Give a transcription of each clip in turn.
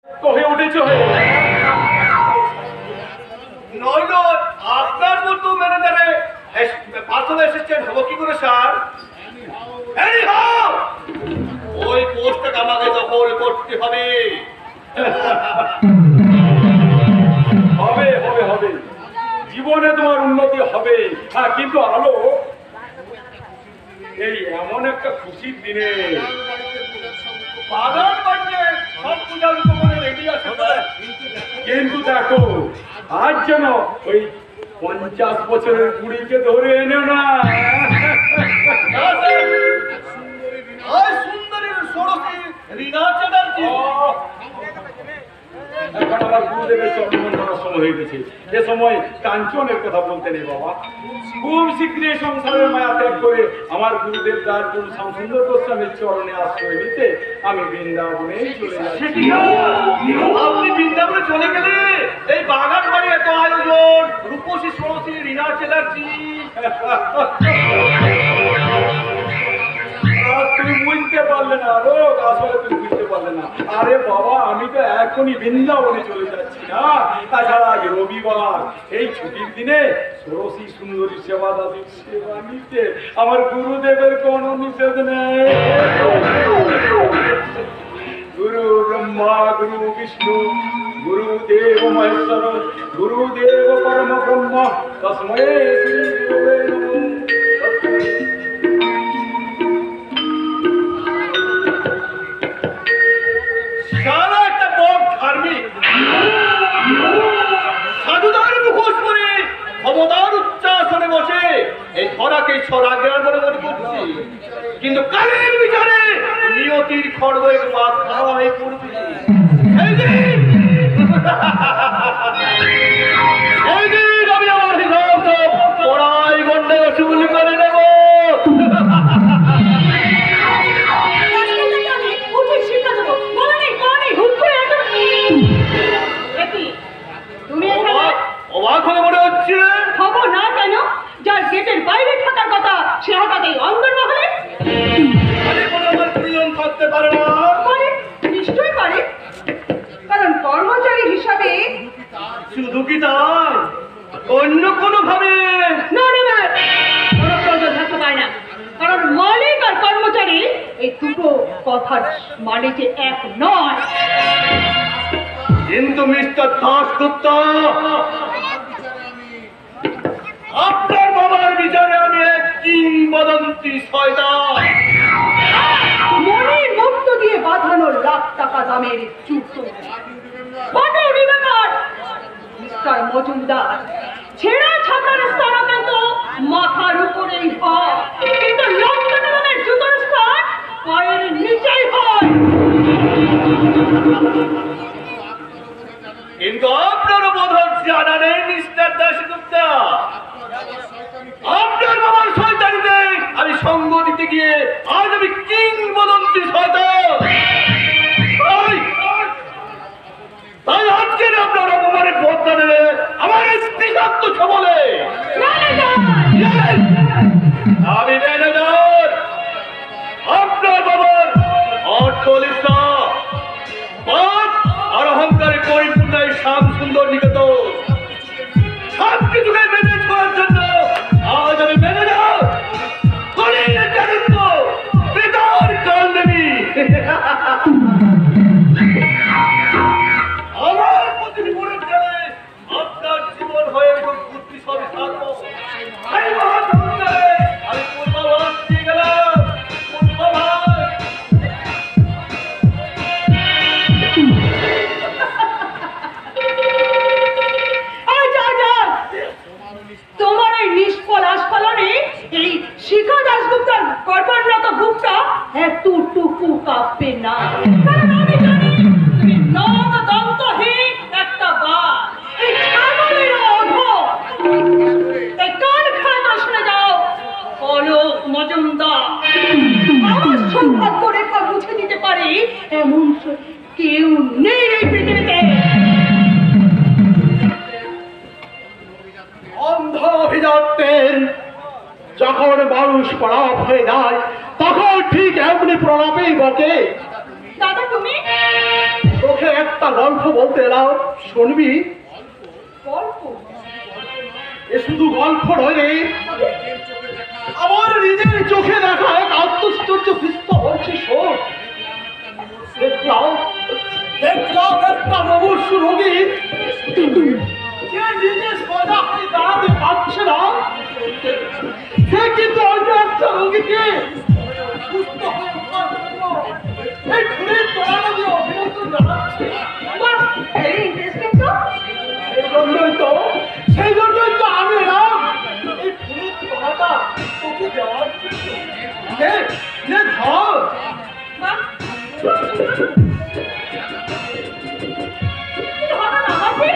কহে উঠেছ নইল আপনার মতো ম্যানেজারে পার্সোনাল অ্যাসিস্ট্যান্ট হবো কি করে স্যার? ওই পোস্টটা আমাকে দখল করতে হবে। হবে হবে হবে, জীবনে তোমার উন্নতি হবে। হ্যাঁ, কিন্তু আলো এই এমন একটা খুশির দিনে বাগান বাড়িতে সব পূজার উপকরণ রেডি আছে, কিন্তু দেখো আজ যেন ওই 50 বছরের বুড়িকে ধরে এনে না। সুন্দরীর ষোড়শী রীনা চ্যাটার্জি। এখন আমার গুরুদেবের চরণবন্দনার সময় হয়ে গেছে। এ সময় কাঞ্চনের কথা বলতে নেই বাবা। খুব শীঘ্রই সংসারের মায়া ত্যাগ করে আমার গুরুদেব তার গুরু শ্যামসুন্দর গোস্বামীর চরণে আশ্রয় নিতে আমি বৃন্দাবনে চলে যাচ্ছি। আপনি বৃন্দাবনে চলে গেলে এই বাগান বাড়ি এত আয়োজন, রূপসী ষোড়শী রীনা চ্যাটার্জি। তুমি বুঝতে পারলে না লোক, আসলে তুমি বুঝতে পারলে না। আরে বাবা, আমি তো এখনই বৃন্দাবনে চলে যাচ্ছি না। তাছাড়া আজ রবিবার, এই ছুটির দিনে ষোড়শী সুন্দরী সেবা দাসীর সেবা নিতে আমার গুরুদেবের কোনো নিষেধ নেই। গুরু ব্রহ্মা গুরু বিষ্ণু গুরুদেব মহেশ্বর গুরুদেব পরম ব্রহ্ম তস্মৈ শ্রী গুরুবে নমঃ। সারা একটা বক ধার্মিক সাধুদার মুখোশ পরে ক্ষমতার উচ্চাসনে বসে এই ধরাকে স্বরাজ্ঞার বলে মনে করছি, কিন্তু কালের বিচারে নিয়তির খড়গ এক মাথায় পড়বে। সেই দিন আমি আমার হিসাব পড়াই গন্ডে শুরু করে নেব। অবাক হলে মনে হচ্ছে খবর না কেন, যার গেটের বাইরে থাকার কথা সে হঠাৎ এই অন্দরমহলে আমার প্রিয়ন থাকতে পারে না। পারে, নিশ্চয়ই পারে, কারণ কর্মচারী হিসাবে। শুধু কি তাই, অন্য কোনো ভাবে না না, কোনো প্রয়োজন থাকতে পারে না, কারণ মালিক আর কর্মচারী এই দুটো কথার মানে যে এক নয়। কিন্তু মিস্টার দাশগুপ্ত, আপনার বাবার বিচারে আমি এক কিংবদন্তি শয়তান। মনের মুক্ত দিয়ে বাঁধানো লাখ টাকা দামের জুতো। মিস্টার মজুমদার ছেঁড়া ছাপড়ার স্থান কিন্তু মাথার উপরেই হয়, কিন্তু লক্ষ্মণের জুতোর স্থান পায়ের নিচেই হয়। কিন্তু আপনারও বোধ হচ্ছে জানা নেই মিস্টার দাশগুপ্ত, আপনার বাবার শয়তানিতে আমি সঙ্গ দিতে গিয়ে আজ আমি কিংবদন্তি শয়তান। তাই আজকের আপনার অপমানের বদলা নেবে আমার স্ত্রীশাক্ত ছবলে। আমি ম্যানেজার, আপনার বাবার অর্থলিপ্সা আর অহংকারে পরিপূর্ণ শ্যাম সুন্দর নিকেতন সব কিছুকে ম্যানেজ করার জন্য আজ আমি ম্যানেজার বেতার কাল দেবী। আমার প্রতি বিপরীত গেলে আপনার জীবন হয়ে বুদ্ধি সবই থাকবো। আমি পূর্বাভাস দিয়ে গেলাম, পূর্বাভাস। তোমার এই নিষ্ফল আস্ফালনে এই শিখা দাশগুপ্তার কর্পণরত বুকটা এতটুকু কাঁপবে না, কারণ আমি জানি তুমি নদ দন্তহীন একটা বাঘ, এই ছাগলের অধর। তাই কান খাড়া শুনে যাও, অলোক মজুমদার আমার সৌভাগ্য রেখা মুছে দিতে পারে এমন কেউ নেই এই পৃথিবীতে। অন্ধ অভিজাতের যখন মানুষ প্রলাপ হয়ে যায় তখন ঠিক এমনি প্রলাপেই বকে দাদা তুমি তোকে একটা গল্প বলতে এলাম, শুনবি? গল্প? এ শুধু গল্প নয় রে, আমার নিজের চোখে দেখা এক আত্মশ্চর্য দৃশ্য বলছি, শোন। দেখলাম একটা মুমূর্ষ রোগী, যে নিজে সোজা হয়ে দাঁড়াতে পারছে না, সে কিন্তু অন্য একটা রোগীকে সুস্থ হয়ে ওঠার জন্য এই খুনের তোড়ানো দিয়ে অভিনন্দন জানাচ্ছে। বাহ, very interesting তো। সেই জন্যই তো আমি এলাম এই খুনের তোড়াটা তোকে দেওয়ার জন্য। নে, নে ধর। বাহ। কিন্তু হঠাৎ আমাকে?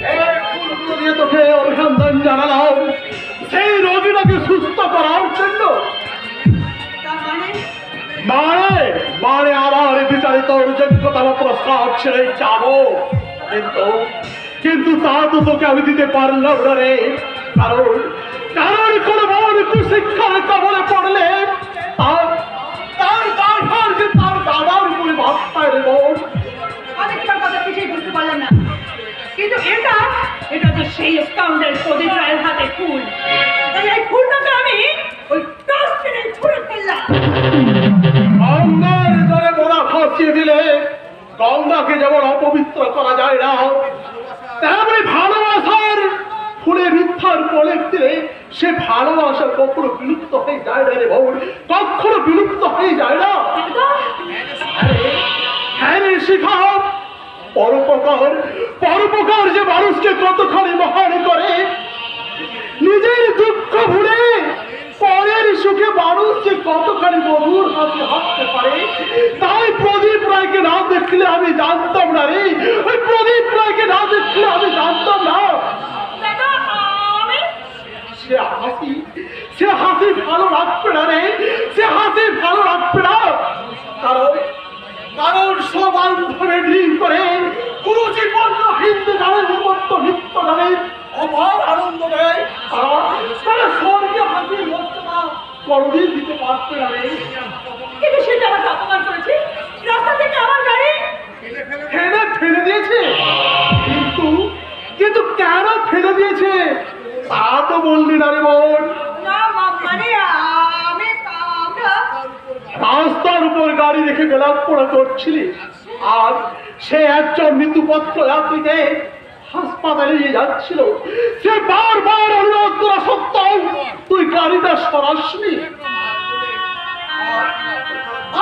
এই ফুলগুলো দিয়ে তোকে অভিনন্দন জানালাম সেই রোগীটাকে সুস্থ করার জন্য। তার মানে? মানে মানে আমার বিচারিত যোগ্যতা প্রস্তাব ছেড়ে যাবো, কিন্তু তা তো তোকে আমি দিতে পারলাম না রে। কারণ কারণ কোন মন কুশিক্ষার কবলে পড়লে তার তার দায়ভার যে তার দাদার উপরে ভাবতায় রে বোন। আমি তোমার কথা কিছুই বুঝতে পারলাম না, কিন্তু এটা তো সেই স্কাউন্ডার প্রদীপ রায়ের হাতে ফুল। তাই এই ফুলটাকে আমি ওই ডাস্টবিনে ছুঁড়ে ফেললাম। গঙ্গার জলে মোড়া ফাঁসিয়ে দিলে গঙ্গাকে যেমন অপবিত্র করা যায় না, তেমনি ভালোবাসার ফুলে মিথ্যার প্রলেপ দিলে সে ভালোবাসা কখনো বিলুপ্ত হয়ে যায় না রে বোন, কখনো বিলুপ্ত হয়ে যায় না। হ্যাঁ রে শিখা, পরোপকার পরোপকার যে মানুষকে কতখানি মহান করে, নিজের দুঃখ ভুলে পরের সুখে মানুষ যে কতখানি মধুর হাতে হাঁটতে পারে, তাই প্রদীপ রায়কে না দেখলে আমি জানতাম না রে। ওই প্রদীপ রায়কে না দেখলে আমি জানতাম না সে হাসি ভালো লাগবে না রে, সে হাসি ভালো লাগবে না। কারণ কারণ সব আন্দোলনে ঋণ করে গুরুজি বন্য হিন্দু গানের উপত্য নৃত্য গানে অপার আনন্দ দেয়, তারা স্বর্গীয় হাসির মর্যাদা কোনদিন দিতে পারবে না রে। কিন্তু সে যে আমাকে অপমান করেছে, রাস্তা থেকে আমার গাড়ি ফেলে দিয়েছে। কিন্তু কিন্তু কেন ফেলে দিয়েছে তা তো বললি না রে বোন। না মানে আমরা রাস্তার উপর গাড়ি রেখে বেলাপ পড়া করছিলি, আর সে একজন মৃত্যুপত্র যাত্রীকে হাসপাতালে নিয়ে যাচ্ছিল, সে বারবার অনুরোধ করা সত্ত্বেও তুই গাড়িটা সরাসনি,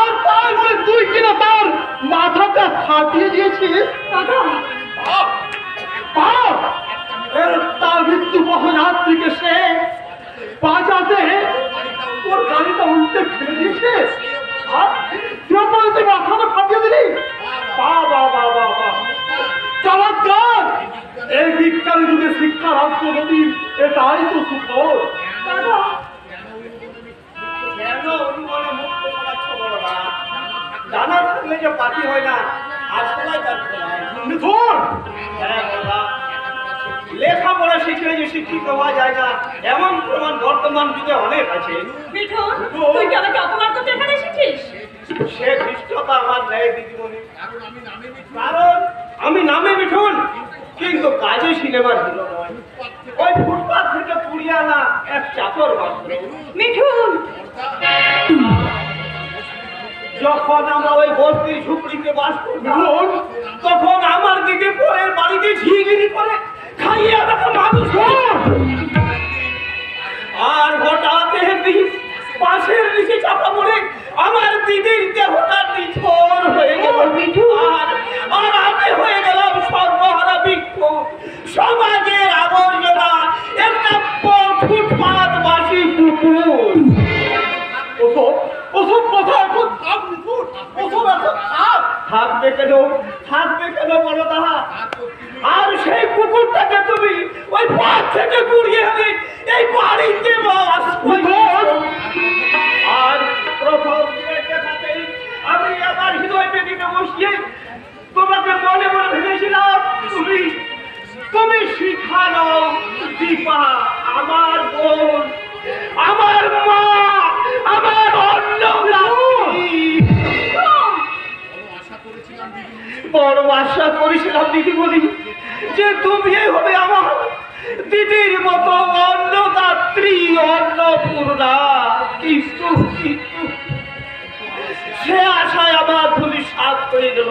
আর তাই বলে তুই কিনা তার মাথাটা ফাটিয়ে দিয়েছিস। তার মৃত্যুপথ যাত্রীকে সে বাঁচাতে ওর গাড়িটা উল্টে ফেলে দিয়েছে, আর তুই মাথাটা ফাটিয়ে দিলি। বাবা বাবা বাবা, চমৎকার! এই বিজ্ঞানী যুগে শিক্ষার অগ্রগতি, এটাই তো সুফল। কেন অনুমানে মুক্ত করাচ্ছ বড় না? জানা থাকলে যে পাতি হয় না, আসলে জানতে হয়। মিথুন, হ্যাঁ বাবা, লেখাপড়া শিখলে যে শিক্ষিত হওয়া যায় না এমন প্রমাণ বর্তমান যুগে অনেক আছে। মিঠুন, তুই কি আমাকে অপমান করতে এখানে এসেছিস? সে দৃষ্টতা আমার নেই দিদিমণি, কারণ আমি নামে মিঠুন কিন্তু কাজে সিনেমার হিরো নয়। ওই ফুটপাথ থেকে পুড়িয়ে আনা এক চাকর মাত্র। মিঠুন, যখন আমরা ওই বস্তির ঝুপড়িতে বাস করতাম, তখন আমার দিকে পরের বাড়িতে ঝিগিরি করে খাইয়ে আমাকে মানুষ আর হঠাৎ দেখি পাশের নিচে চাপা পড়ে আমার দিদির দেহটা নিথর হয়ে গেল। আর আমি হয়ে গেলাম সর্বহারা বৃক্ষ, সমাজের আবর্জনা, একটা ফুটপাত বাসি কুকুর। ওসব কথা এখন থাক মিথুন, ওসব এখন থাকবে কেন বড় দাদা? আর সেই কুকুরটাকে তুমি ওই পাশ থেকে কুড়িয়ে এনে এই বাড়িতে বাস আর প্রথম দিনের দেখাতেই আমি আমার হৃদয় বেদিতে বসিয়ে তোমাকে মনে মনে ভেবেছিলাম তুমি শিখানো দীপা, আমার বোন, আমার মা, আমার অন্য অন্নপূর্ণা, কিন্তু কিন্তু সে আশায় আমার ধুলি সাত হয়ে গেল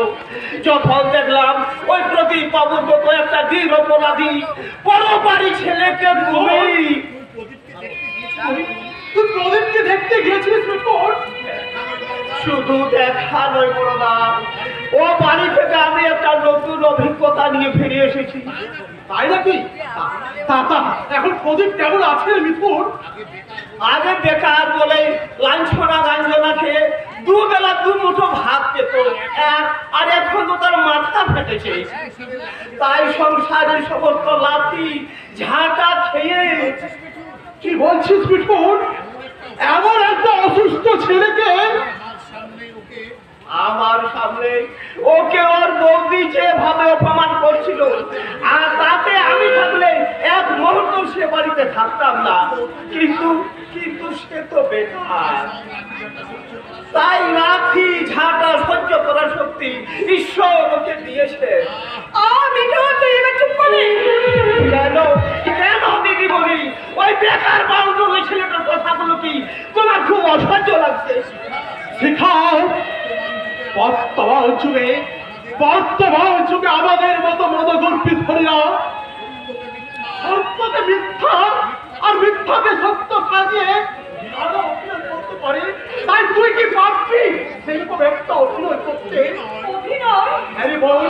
যখন দেখলাম ওই প্রদীপ বাবুর মতো একটা দৃঢ় অপরাধী পরবাড়ি ছেলেকে তুই প্রদীপকে দেখতে গিয়েছিলিস রিপোর্ট? শুধু দেখা নয় বড়দা, ও বাড়ি থেকে আমি একটা নতুন অভিজ্ঞতা নিয়ে ফিরে এসেছি। তাই নাকি? এখন প্রদীপ কেমন আছে মিঠুন? আগে বেকার বলে লাঞ্ছনা গাঞ্জনা খেয়ে দুবেলা দু মুঠো ভাত পেত, আর এখন তো তার মাথা ফেটেছে। তাই সংসারের সমস্ত লাঠি ঝাঁটা খেয়ে। কি বলছিস মিঠুন? এমন একটা অসুস্থ ছেলেকে আমার সামনে ওকে ওর বৌদি যেভাবে অপমান করছিল, আর তাতে আমি থাকলে এক মুহূর্ত সে বাড়িতে থাকতাম না। কিন্তু কিন্তু সে তো বেকার, তাই লাঠি ঝাঁটা সহ্য করার শক্তি ঈশ্বর ওকে দিয়েছে। মিঠুন, তুই এবার চুপ করে। কেন কেন দিদি বলি, ওই বেকার বাউন্ডুর ওই ছেলেটার কথাগুলো কি তোমার খুব অসহ্য লাগছে? শিখাও। বর্তমান যুগে আমাদের মতো মদগর্পিত হরিরা সত্যকে মিথ্যা আর মিথ্যাকে সত্য সাজিয়ে ভালো অভিনয় করতে পারে। তাই তুই কি ভাববি সেরকম একটা অভিনয় করতে? অভিনয়? হ্যাঁ বল।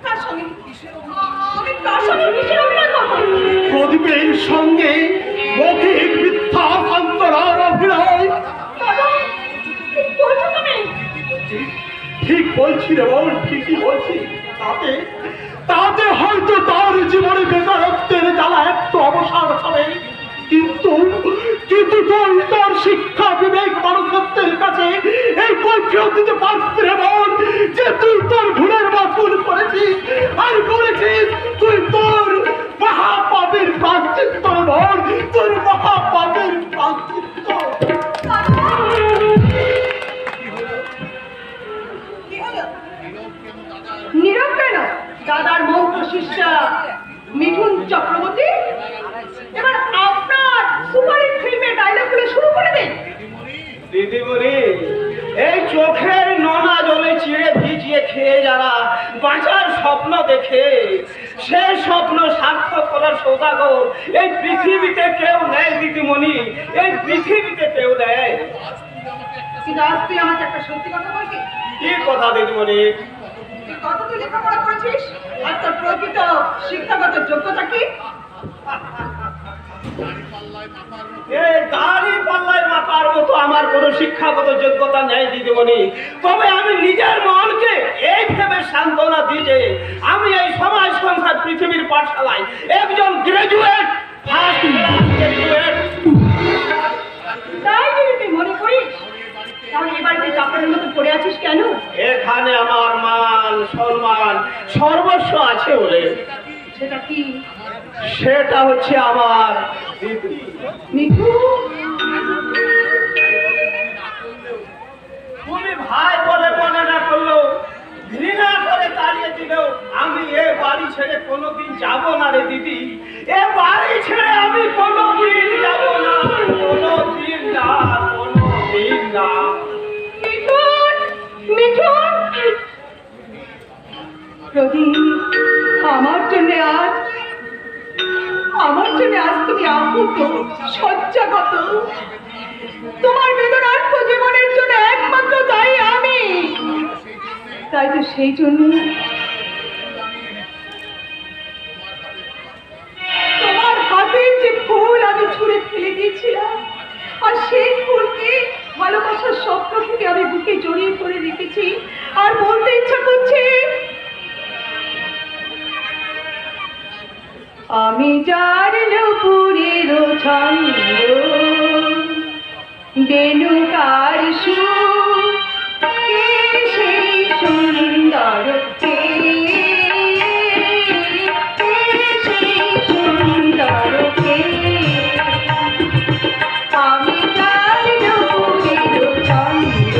কার সঙ্গে? আমি কার সঙ্গে কিসের অভিনয় করবো? প্রদীপের সঙ্গে মৌখিক মিথ্যা অন্তরার অভিনয়। দাদা, কি বলছো তুমি? ঠিক বলছি রে বল, ঠিকই বলছি। তাতে হয়তো তার জীবনে বেকারত্বের জ্বালা একটু অবসান হবে, কিন্তু কিন্তু তোর শিক্ষা বিবেক মানুষত্বের কাছে এই কৈফিয়ত দিতে পারবি রে বল যে তুই তোর ভুলের মাসুল করেছিস, আর করেছিস তুই তোর মহাপাপের প্রায়শ্চিত্ত বল, তোর মহাপাপের প্রায়শ্চিত্ত। নীরব কেন? দাদার মন্ত্র শিষ্যা মিঠুন চক্রবর্তী, এবার আপনার সুপারহিট ফিল্মের ডায়লগগুলো শুরু করে দিন। দিদিমণি, এই চোখের নোনা জলে চিড়ে ভিজিয়ে খেয়ে যারা বাঁচার স্বপ্ন দেখে, সে স্বপ্ন সার্থক করার সৌদাগর এই পৃথিবীতে কেউ নেই দিদিমণি, এই পৃথিবীতে কেউ নেই। কিন্তু আজ তুই আমাকে একটা সত্যি কথা বলবি? কি কথা দিদিমণি? তুই কত তুই লেখাপড়া করেছিস আর তোর প্রকৃত শিক্ষাগত যোগ্যতা কি? এই দাড়ি পাল্লায় মাপার মতো আমার কোনো শিক্ষাগত যোগ্যতা নেই দিদিমণি। তবে আমি নিজের মনকে এই ভেবে সান্ত্বনা দিই যে আমি এই সমাজ সংসার পৃথিবীর পাঠশালায় একজন গ্রাজুয়েট, ফার্স্ট গ্রাজুয়েট। তাই যদি তুই মনে করিস, তাহলে এবার তুই চাকরের মতো পড়ে আছিস কেন? এখানে আমার মান সম্মান সর্বস্ব আছে বলে। সেটা কি? সেটা হচ্ছে আমার দিদি। মিঠু, তুমি ভাই বলে মনে না করলেও, ঘৃণা করে তাড়িয়ে দিলেও আমি এ বাড়ি ছেড়ে কোনোদিন যাব না রে দিদি। এ বাড়ি ছেড়ে আমি কোনোদিন যাব না, কোনোদিন না, কোনোদিন না। মিঠুন, মিঠুন। প্রদীপ, আমার জন্য আজ তুমি আহত, শয্যাগত। তোমার বেদনার্থ জীবনের জন্য একমাত্র দায়ী আমি। তাই তো সেই জন্য তোমার হাতের যে ফুল আমি ছুঁড়ে ফেলে দিয়েছিলাম, আর সেই ফুলকে ভালোবাসার স্বপ্ন থেকে আমি বুকে জড়িয়ে ধরে রেখেছি। আর বলতে ইচ্ছা করছে, আমি যার নুপুরের ছন্দ, বেণুকার সুর, কে সেই সুন্দর, কে সেই সুন্দর, কে আমি যার নুপুরের ছন্দ,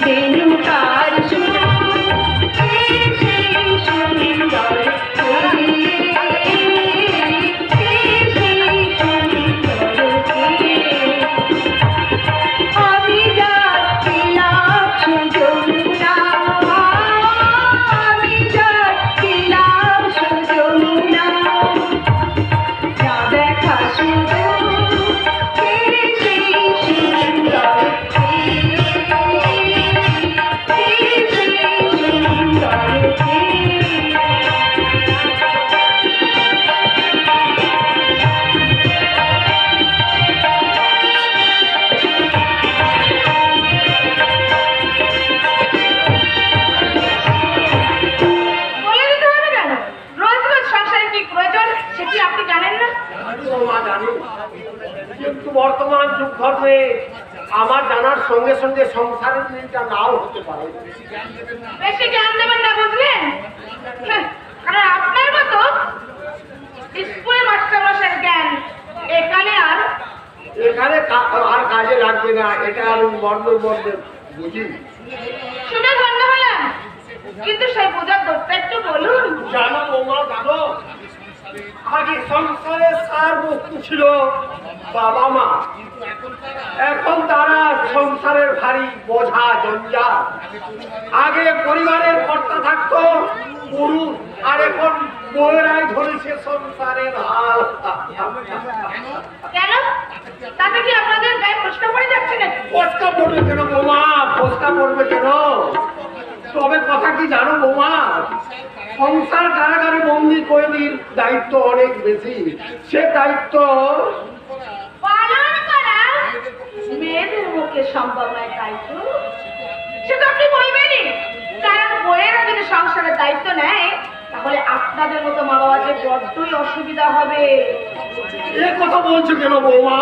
বেণুকার সুর, কে সেই সুন্দর, কে কিন্তু বর্তমান যুগ ধর্মে আমার জানার সঙ্গে সঙ্গে সংসারের দিনটা নাও হতে পারে। বেশি জ্ঞান দেবেন না, বুঝলেন? হ্যাঁ, কারণ আপনার মতো স্কুলের মাস্টারমশাইয়ের জ্ঞান এখানে আর এখানে আর কাজে লাগবে না, এটা আমি মর্মে মর্মে বুঝি। শুনে ধন্য হলাম, কিন্তু সেই বোঝার দোষটা একটু বলুন। জানো বৌমা, জানো আগে সংসারে সার বস্তু ছিল বাবা মা, এখন তারা সংসারের ভারী বোঝা জঞ্জাল। আগে পরিবারের কর্তা থাকতো পুরুষ, আর এখন বউয়েরাই ধরেছে সংসারের হাল। কেন? তাতে কি আপনাদের গায়ে প্রশ্ন পড়ে যাচ্ছে নাকি? ফসকা পড়বে কেন বৌমা, ফসকা পড়বে কেন? তবে কথা কি জানো বৌমা, সংসার কারাগারে বন্দি কয়েদির দায়িত্ব অনেক বেশি। সে দায়িত্ব পালন করা মেয়েদের মুখে সম্ভব নয়, তাই তো? সেটা আপনি বলবেনই, কারণ বইয়েরা যদি সংসারের দায়িত্ব নেয় তাহলে আপনাদের মতো মা বাবা যে বড্ডই অসুবিধা হবে। এ কথা বলছো কেন বৌমা?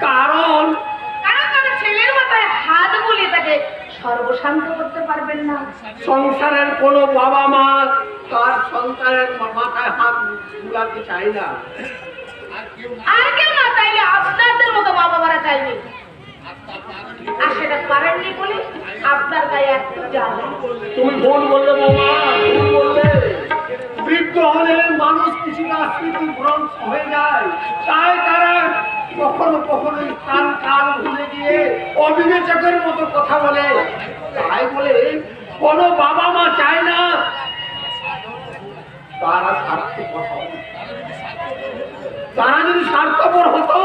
কারণ কারণ তাদের ছেলের মাথায় হাত বুলিয়ে তাকে সর্বশান্ত করতে পারবেন না। সংসারের কোনো বাবা মা তার সন্তানের মাথায় হাত বুলাতে চায় না। আর কেউ না চাইলে আপনাদের মতো মা বাবারা চাইবে, আর সেটা পারেননি বলে আপনার গায়ে এত জ্বালা। তুমি ভুল বললে বৌমা, ভুল বললে। বৃদ্ধ হলে মানুষ কিছুটা স্মৃতি ভ্রংশ হয়ে যায়, তাই তারা কখনো কখনো স্থান কাল ভুলে গিয়ে অবিবেচকের মতো কথা বলে। তাই বলে কোনো বাবা মা চায় না তারা স্বার্থপর হবে। তারা যদি স্বার্থপর হতো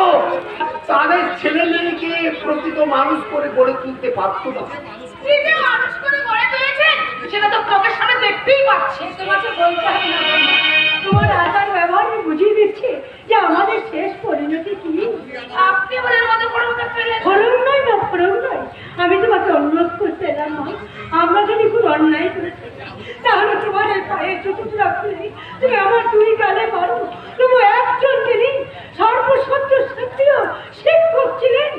তাদের ছেলে মেয়েকে প্রকৃত মানুষ করে গড়ে তুলতে পারত না। কি যে মানুষ করে গড়ে তুলেছেন সেটা তো চোখের সামনে দেখতেই পাচ্ছে। তোমাকে বলতে হবে না, তোমার আচার ব্যবহার বুঝিয়ে দিচ্ছে যে আমাদের শেষ পরিণতি কি। আপনি ওদের মতো ফরম নয় বা ফরম নয়, আমি তোমাকে অনুরোধ করতে এলাম মা, আমরা যদি খুব অন্যায় করেছি তাহলে তোমার এই পায়ের জুতো রাখলে তুমি আমার দুই গালে মারো। তুমি একজন যিনি সর্বসত্য সত্য শিক্ষক ছিলেন,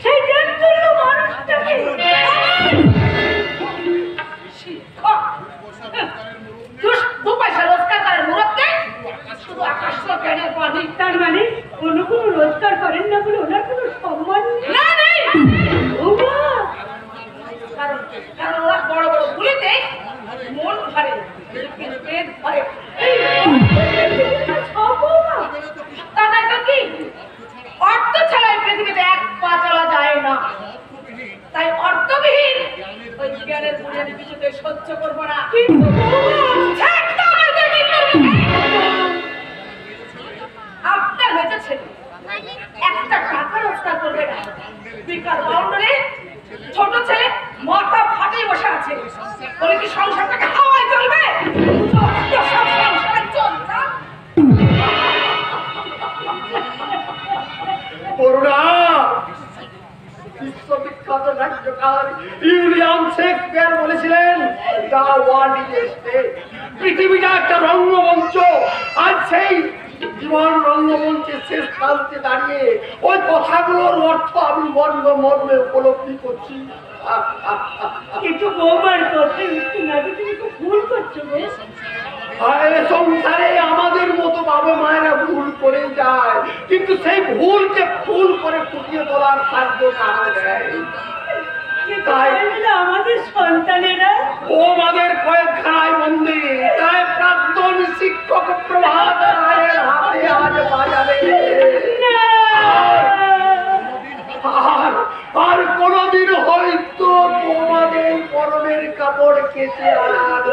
সেই জন্য মানুষটাকে শিক্ষক দু পয়সা রোজগার করার মুরব্বে শুধু আকাশ জ্ঞানের পানি। তার মানে অন্য কোনো রোজগার করেন না বলে ওনার কোনো সম্মান নেই। কারণ ওরা বড় বড় ভুলিতে মন ভরে, পেট ভরে। তাদের তো কি অর্থ ছাড়া এই পৃথিবীতে এক পা চলা যায় না। তাই অর্থবিহীন ওই জ্ঞানের বুড়িয়ানি কিছুতে সহ্য করবো না। আপনার হয়েছে ছেলে একটা টাকা রোজগার করবে না, বিকাল বাউন্ডারে ছোট ছেলে মাথা ফাটিয়ে বসে আছে, বলে কি সংসারটাকে হাওয়ায় চলবে? সব সংসার চলছে করুণা। বিশ্ববিখ্যাত নাট্যকার উইলিয়াম শেক্সপিয়ার বলেছিলেন, "the world is a stage." পৃথিবীটা একটা রঙ্গমঞ্চ, আর সেই জীবন রঙ্গমঞ্চের শেষ প্রান্তে দাঁড়িয়ে ওই কথাগুলোর অর্থ আমি মর্মে উপলব্ধি করছি। কিন্তু বৌমার কথা তুমি তো ভুল করছো গো। সংসারে আমাদের মতো বাবা মায়েরা ভুল করে যায়, কিন্তু সেই ভুলকে ফুল করে ফুটিয়ে তোলার সাধ্য কারো নেই। তাই আমাদের সন্তানেরা ও আমাদের কয়েকখানায় বন্দি, তাই প্রাক্তন শিক্ষক প্রভাত রায়ের হাতে আজ বাজারে আর কোনদিন হয়তো তোমাদের পরনের কাপড় কেটে আনার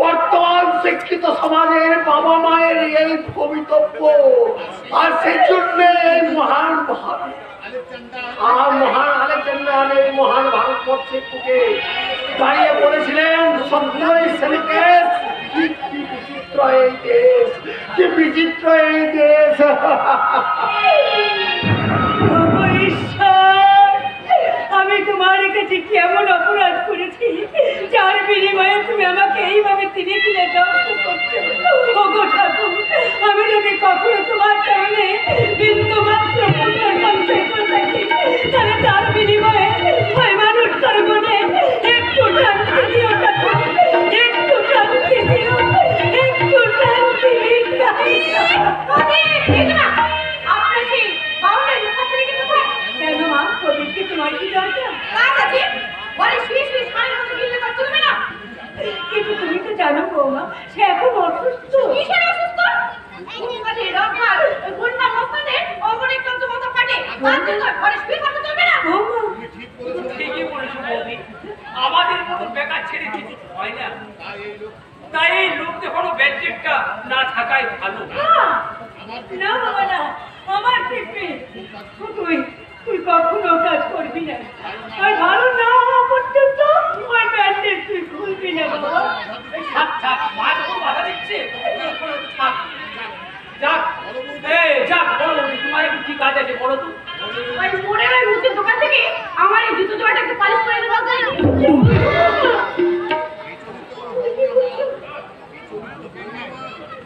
বর্তমান শিক্ষিত সমাজের বাবা মায়ের এই ভবিতব্য, আর সেই জন্য এই মহান আলেকজান্ডার এই মহান ভারতবর্ষের বুকে দাঁড়িয়ে বলেছিলেন, সত্যই সেলিকেস, কি বিচিত্র এই দেশ, কি বিচিত্র এই দেশ। ঈশ্বর, আমি তোমার কাছে কি এমন অপরাধ করেছি যার বিনিময়ে তুমি আমাকে এইভাবে তিনে তিনে ধ্বংস করছো? ওগো ঠাকুর, আমি যদি কখনো তোমার সামনে বিন্দু মাত্র পুণ্য সঞ্চয় করে থাকি, তাহলে তার বিনিময়ে ওই মানুষটার মনে একটু শান্তি দিও ঠাকুর, একটু শান্তি দিও, একটু শান্তি কেন মা? কবিরকে তোমার কি দরকার? কিন্তু তুমি তো জানো বৌমা, সে এখন অসুস্থ। বৌমা, ঠিকই বলেছো বৌদি, আমাদের মতো বেকার ছেড়ে কিছু হয় না, তাই এই লোক দেখানো ব্যাট্রিকটা না থাকাই ভালো। না বাবা না, আমার ঠিক নেই। তুই তুই কখনো কাজ করবি না, আর ভালো না হওয়া পর্যন্ত ওই ব্যান্ডেজ তুই খুলবি না বাবা। এই থাক থাক, মা যখন বাধা দিচ্ছে থাক। যাক, যাক, বলো বৌদি, তোমার একটু কি কাজ আছে বলো তো। দোকান থেকে আমার এই জুতো জোড়াটা একটু পালিশ করে দেওয়া যায়?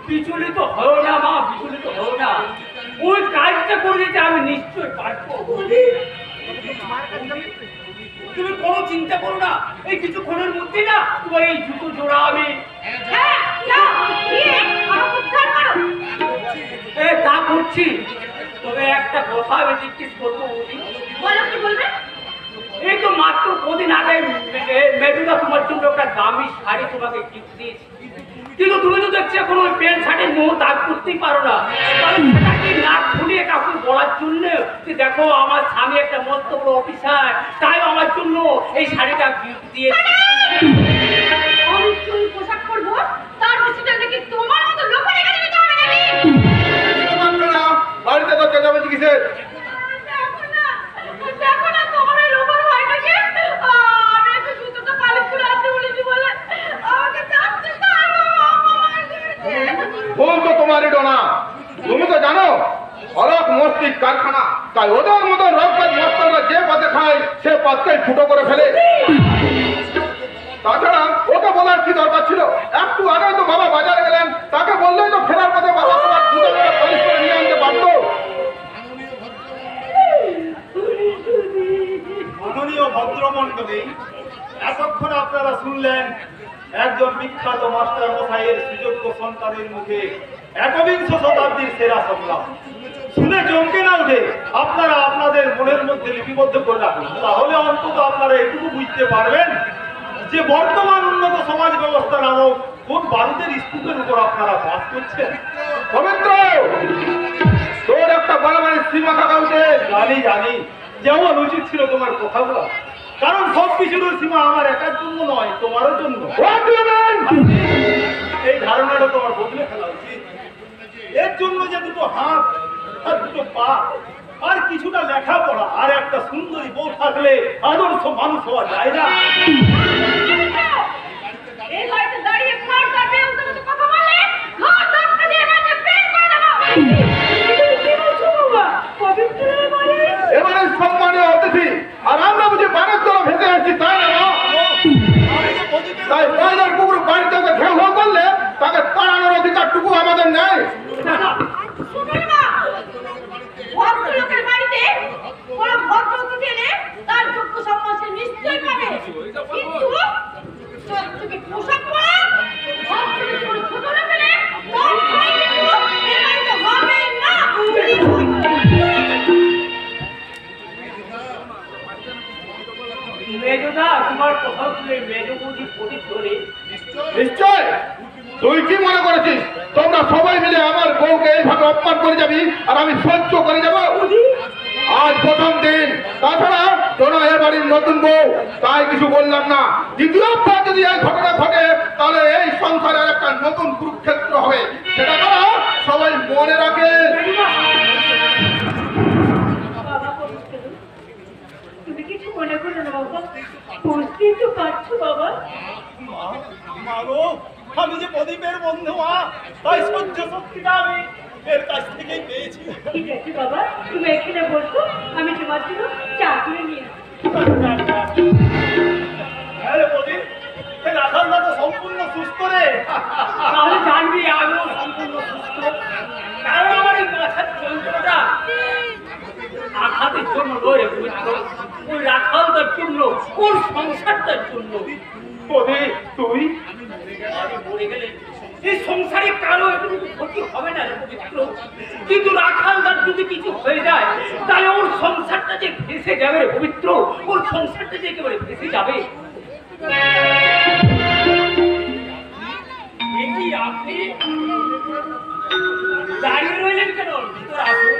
বিচলিত হও না মা, বিচলিত হও না, ওই কাজটা করে দিতে আমি নিশ্চয়ই পারবো। তুমি কোনো চিন্তা করো না, এই কিছুক্ষণের মধ্যে না তোমার এই জুতো জোড়া আমি তা করছি। তবে একটা কথা আমি জিজ্ঞেস করবো বৌদি। এই তো মাত্র কদিন আগে মেডুদা তোমার জন্য একটা দামি শাড়ি তোমাকে গিফট দিয়েছি, কিন্তু তুমি তো দেখছি এখন ওই প্যান্ট শার্টের মোহ দাগ করতেই পারো না। তাহলে সেটা কি না খুলিয়ে কাউকে বলার জন্য যে দেখো আমার স্বামী একটা মস্ত বড় অফিসার, তাই আমার জন্য এই শাড়িটা গিফট দিয়েছে। আমি তুই পোশাক করবো, তার পিছনে নাকি তোমার মতো লোক রেখে দিতে হবে নাকি? বাড়িতে তো চেঁচামেচি কিসের? দেখো না তোমার এই লোকের ভাইটাকে, আমি একটু জুতোটা পালিশ করে আসতে বলেছি বলে আমাকে চাচ্ছে না। ভুল তো তোমারই ডোনা, তুমি তো জানো অলক মস্তিক কারখানা, তাই ওদের মতো রোগবাজ মস্তরা যে পাতে খায় সে পাতকেই ফুটো করে ফেলে। তাছাড়া ওকে বলার কি দরকার ছিল? একটু আগে তো বাবা বাজারে গেলেন, তাকে বললেই তো ফেরার পথে বাবা তোমার জুতোটা পালিশ করে নিয়ে আনতে পারতো। মাননীয় ভদ্রমণ্ডলী, এতক্ষণ আপনারা শুনলেন একজন বিখ্যাত মাস্টার মশাইয়ের সুযোগ্য সন্তানের মুখে একবিংশ শতাব্দীর সেরা সংলাপ। শুনে চমকে না উঠে আপনারা আপনাদের মনের মধ্যে লিপিবদ্ধ করে রাখুন, তাহলে অন্তত আপনারা এটুকু বুঝতে পারবেন যে বর্তমান উন্নত সমাজ ব্যবস্থা নামক কোন বারুদের স্তূপের উপর আপনারা বাস করছেন। পবিত্র তোর একটা বাড়াবাড়ির সীমা থাকা উচিত। জানি জানি, যেমন উচিত ছিল তোমার কথাগুলো, কারণ সব কিছুর সীমা আমার একার জন্য নয়, তোমারও জন্য। What do you mean? এই ধারণাটা তোমার বদলে ফেলা উচিত। এর জন্য যে দুটো হাত আর দুটো পা আর কিছুটা লেখাপড়া আর একটা সুন্দরী বউ থাকলে আদর্শ মানুষ হওয়া যায় না। এই বাড়িতে দাঁড়িয়ে মার কাটবে ওর সাথে কথা বললে ঘর ধাক্কা দিয়ে মারতে বের করে দেবো। কি বলছো বাবা? পবিত্রের বাড়ি? এবারে সম্মানীয় অতিথি, আর আমরা বুঝি বানের তলা ভেসে আসছি, তাই না? আমি যে প্রদীপের তাই বাইরের কুকুর বাড়িতে ঘেউ ঘেউ করলে তাকে তাড়ানোর অধিকারটুকু আমাদের নেই। শুনুন মা, ভদ্রলোকের বাড়িতে কোনো ভদ্র অতিথি এলে তার যোগ্য সম্মান সে নিশ্চয়ই পাবে, কিন্তু চকচকে পোশাক পরা ভদ্রলোকের কোনো ছোট লোক এলে তার ভয় কিন্তু এ বাড়িতে হবে না। মেজদা, তোমার কথা শুনে মেজ বৌদি প্রদীপ ধরে নিশ্চয়। তুই কি মনে করেছিস তোমরা সবাই মিলে আমার বউকে এইভাবে অপমান করে যাবি আর আমি সহ্য করে যাব? আজ প্রথম দিন, তাছাড়া তোরা এ বাড়ির নতুন বউ, তাই কিছু বললাম না। দ্বিতীয়বার যদি এই ঘটনা ঘটে তাহলে এই সংসারের একটা নতুন কুরুক্ষেত্র হবে, সেটা তোরা সবাই মনে রাখে। বাবা পবিত্র, তুমি কিছু মনে করো না বাবা, বুঝতেই তো পারছো বাবা। মাগো, আমি যে প্রদীপের বন্ধু মা, তাই সহ্য শক্তিটা আমি এর কাছ থেকেই পেয়েছি। ঠিক আছে বাবা, তুমি এখানে বসো, আমি তোমার জন্য চা করে নিয়ে আসি। হ্যাঁ রে প্রদীপ, এই রাখালদা তো সম্পূর্ণ সুস্থ রে। তাহলে জানবি আমিও সম্পূর্ণ সুস্থ। কারণ আমার এই মাথার যন্ত্রটা আঘাতের জন্য নয় রে পবিত্র, ওই রাখালদার জন্য, ওর সংসারটার জন্য। প্রদীপ তুই আমি মরে গেলে এই সংসারে কারো একটু ক্ষতি হবে না রে পবিত্র, কিন্তু রাখালদার যদি কিছু হয়ে যায় তাহলে ওর সংসারটা যে ভেসে যাবে রে পবিত্র, ওর সংসারটা যে একেবারে ভেসে যাবে। এ কি আপনি দাঁড়িয়ে রইলেন কেন? ভিতরে আসুন।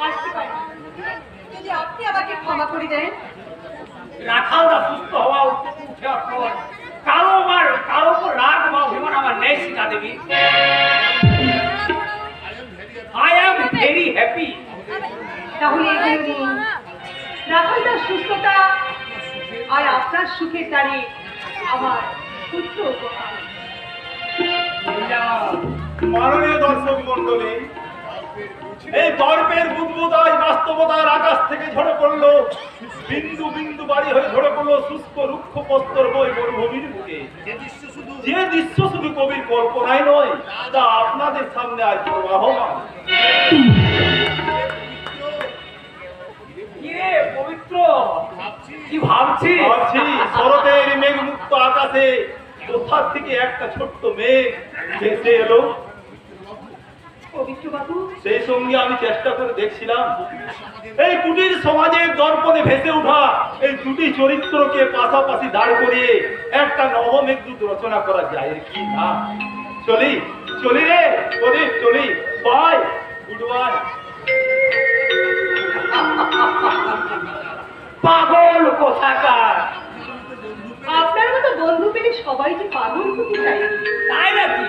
আসতে পারি যদি আপনি আমাকে ক্ষমা করে দেন। রাখালদা সুস্থ হওয়া উঠে পর কারো উপর রাগ বা অভিমান আমার নেই Sita Devi. I am very happy. তাহলে এখানে নিন রাখালদার সুস্থতা আর আপনার সুখের দ্বারে আমার পুত্র উপহার। মাননীয় দর্শক মন্ডলী, এই দর্পের বুদবুদায় বাস্তবতার আকাশ থেকে ঝরে পড়লো, বিন্দু বিন্দু বাড়ি হয়ে ঝরে পড়লো শুষ্ক রুক্ষ প্রস্তর বই মরুভূমির বুকে। যে দৃশ্য শুধু কবির কল্পনায় নয়, তা আপনাদের সামনে আজ প্রবাহমান। কিরে পবিত্র, কি ভাবছিস? ভাবছি শরতের মেঘমুক্ত আকাশে কোথার থেকে একটা ছোট্ট মেঘ ভেসে এলো। পবিত্র বাবু, সেই সঙ্গে আমি চেষ্টা করে দেখছিলাম এই কুটির সমাজের দর্পণে ভেসে ওঠা এই দুটি চরিত্রকে পাশাপাশি দাঁড় করিয়ে একটা নবমেঘদূত রচনা করা যায় কি না। চলি চলি রে প্রদীপ, চলি। Bye, good bye. পাগল কোথাকার। আপনার মতো বন্ধু পেলে সবাই যে পাগল হতে চাই। তাই নাকি?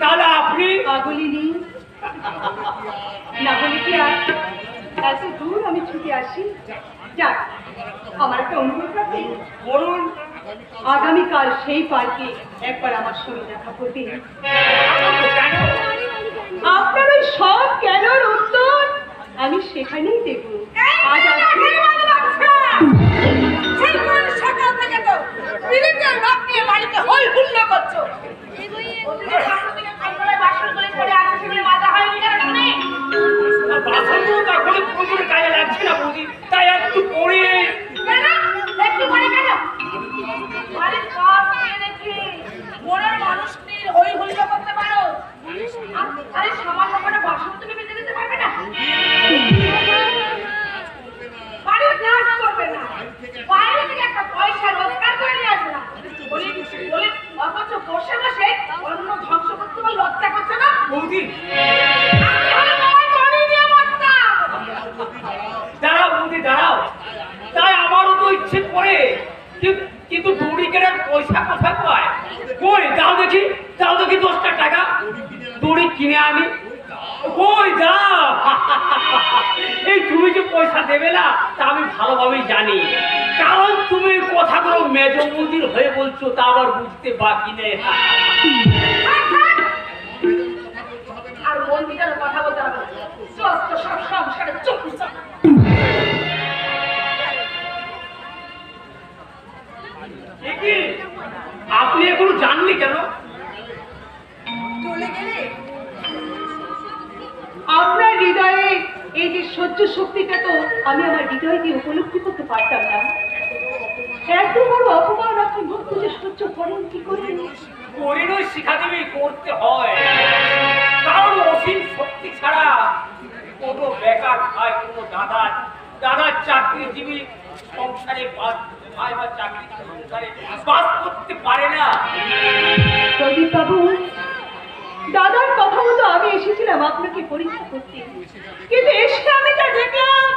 তাহলে আপনি পাগলিনী না হলে কি আর এত দূর আমি ছুটে আসি? যাক, আমার একটা অনুরোধ আছে। বলুন। আগামীকাল সেই পার্কে একবার আমার সঙ্গে দেখা করবে। কেন? আপনার ওই সব কেনর উত্তর আমি সেখানেই দেব। আজ আসি। সকাল থেকে তো বিলিতের ভাত নিয়ে বাড়িতে হই হুল্লা করছো। বাসনগুলো তখন প্রচুর কাজে লাগছে না বুঝি, তাই একটু পরে। একটু পরে কেন? বাড়ির কাজ এনেছি, মনের মানুষ নিয়ে হই হুল্লা করতে পারো। আরে সামান্য করে বাসন তুমি বেঁধে দিতে পারবে না? বাড়ির কাজ করবে না, বাইরে থেকে একটা পয়সা রোজগার করে নিয়ে আসবে না। বলি অথচ বসে বসে অন্য ধ্বংস করতে তোমার লজ্জা করছে না? বৌদি আমি হলে তোমার জমি নিয়ে মরতাম। দাঁড়াও, বৌদি দাঁড়াও। তাই আমারও তো ইচ্ছে করে, কিন্তু দড়ি কেনার পয়সা কোথায় পায়? কই দাও দেখি, দাও দেখি 10টা টাকা দড়ি কিনে আনি। কই দাও। এই তুমি যে পয়সা দেবে না তা আমি ভালোভাবেই জানি, কারণ তুমি কথাগুলো মেজ মন্দির হয়ে বলছো, তা আবার বুঝতে বাকি নেই। আর মন্দিরের কথা বলতে হবে, সমস্ত সব সংসারে চোখ চাপ। এ কি? আপনি এখনো জাননি কেন? চলে গেলে আপনার হৃদয়ে এই যে সহ্য শক্তিটা তো আমি আমার হৃদয় দিয়ে উপলব্ধি করতে পারতাম না। এত বড় অপমান আপনি মুখ বুঝে সহ্য করেন কি করে? পরিণয় শিখা দেবে করতে হয়, কারণ অসীম শক্তি ছাড়া কোনো বেকার ভাই, কোনো দাদার চাকরিজীবী সংসারে বাস, ভাই বা চাকরি সংসারে বাস করতে পারে না। প্রদীপ বাবু, দাদার কথা মতো আমি এসেছিলাম আপনাকে পরীক্ষা করতে, কিন্তু এসে আমি যা দেখলাম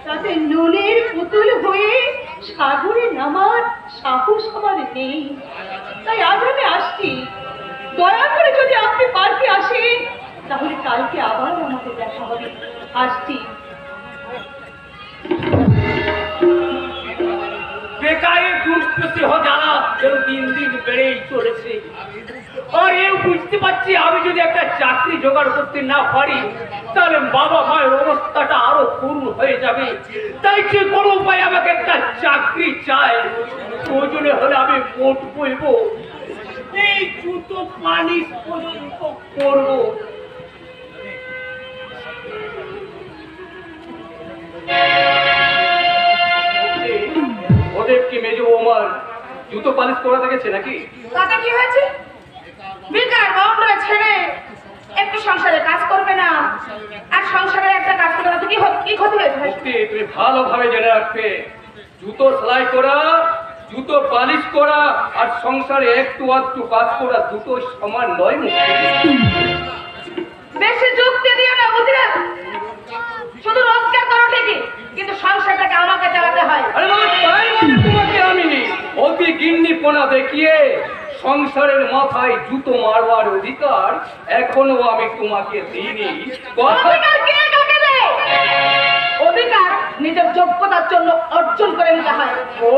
তাতে নুনের পুতুল হয়ে সাগরে নামার সাহস আমার নেই। তাই আজ আমি আসছি, দয়া করে যদি আপনি পার্কে আসেন তাহলে কালকে আবার আমাদের দেখা হবে। আসছি। গায়ে দুষ্প্রতিহ জ্বালা যেন দিন দিন বেড়েই চলেছে। আর এও বুঝতে পারছি আমি যদি একটা চাকরি জোগাড় করতে না পারি তাহলে বাবা মায়ের অবস্থাটা আরো করুণ হয়ে যাবে। তাই যে কোনো উপায় আমাকে একটা চাকরি চাই, প্রয়োজনে হলে আমি মোট বইবো, এই জুতো পালিশ পর্যন্ত করবো। ওদের কি মেজো বৌমার জুতো পালিশ করা দেখেছে নাকি? তাতে কি হয়েছে? বেকার বাউন্ডারে ছেড়ে একটু সংসারে কাজ করবে না, আর সংসারে একটা কাজ করবে না তো কি ক্ষতি হয়েছে? মুক্তি, তুমি ভালোভাবে জেনে রাখবে, জুতো সেলাই করা, জুতো পালিশ করা আর সংসারে একটু আধটু কাজ করা দুটো সমান নয়। মুক্তি, বেশি যুক্তি দিও না, বুঝলে? শুধু রোজগার করো ঠিকই, কিন্তু সংসারটাকে আমাকে চালাতে হয়। আরে বাবা, তাই বলে তোমাকে আমি অতি গিন্নিপনা দেখিয়ে সংসারের মাথায় জুতো মারবার অধিকার এখনো আমি তোমাকে দিইনি। অধিকার কে কাকে দেয়? অধিকার নিজের যোগ্যতার জন্য অর্জন করে নিতে হয়। ও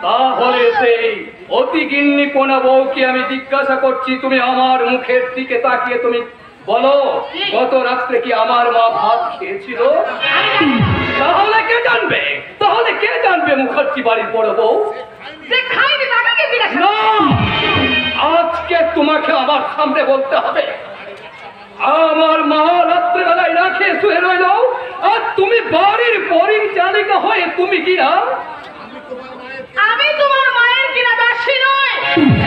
তাহলে সেই অতি গিন্নিপনা বউকে আমি জিজ্ঞাসা করছি, তুমি আমার মুখের দিকে তাকিয়ে তুমি বলো, গত রাত্রে কি আমার মা ভাত খেয়েছিল? তাহলে কে জানবে? তাহলে কে জানবে মুখার্জি বাড়ির বড় বউ? যে খাইনি তাকে কে জিজ্ঞাসা? না, আজকে তোমাকে আমার সামনে বলতে হবে, আমার মা রাত্রেবেলায় না খেয়ে শুয়ে রইল, আর তুমি বাড়ির পরিচালিকা হয়ে তুমি কি না? আমি তোমার মায়ের কিনা দাসী নয়,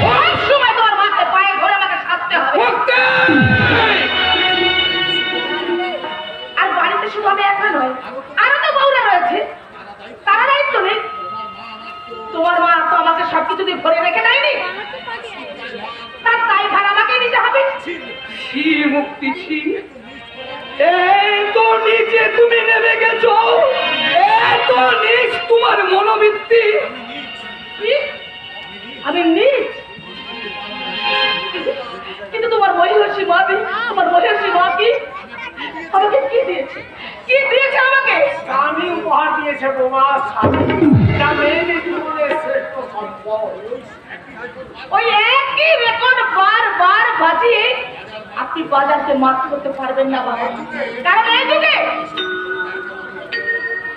সব সময় তোমার মাকে পায়ে ধরে আমাকে সাধতে হবে। আর বাড়িতে শুধু আমি একা নয়, আরো তো বউরা রয়েছে, তারা দায়িত্ব নেই। তোমার মা তো আমাকে সবকিছু দিয়ে ভরে রেখে দেয়নি, তার তাই ভার আমাকে নিতে হবে। ছি মুক্তি, ছি, এত নিচে তুমি নেমে গেছো, এত নিচ তোমার মনোবৃত্তি। কি? আমি নিজ? কিন্তু তোমার মহিষী মা, তোমার মহিষী মা কি আমাকে কি দিয়েছে? কি দিয়েছে আমাকে? স্বামী উপহার দিয়েছে বোমা, স্বামী যা মেয়েদের জীবনের শ্রেষ্ঠ সম্পদ। ওই একই রেকর্ড বারবার বাজিয়ে আপনি বাজারকে মাত করতে পারবেন না বাবা, কারণ এই যুগে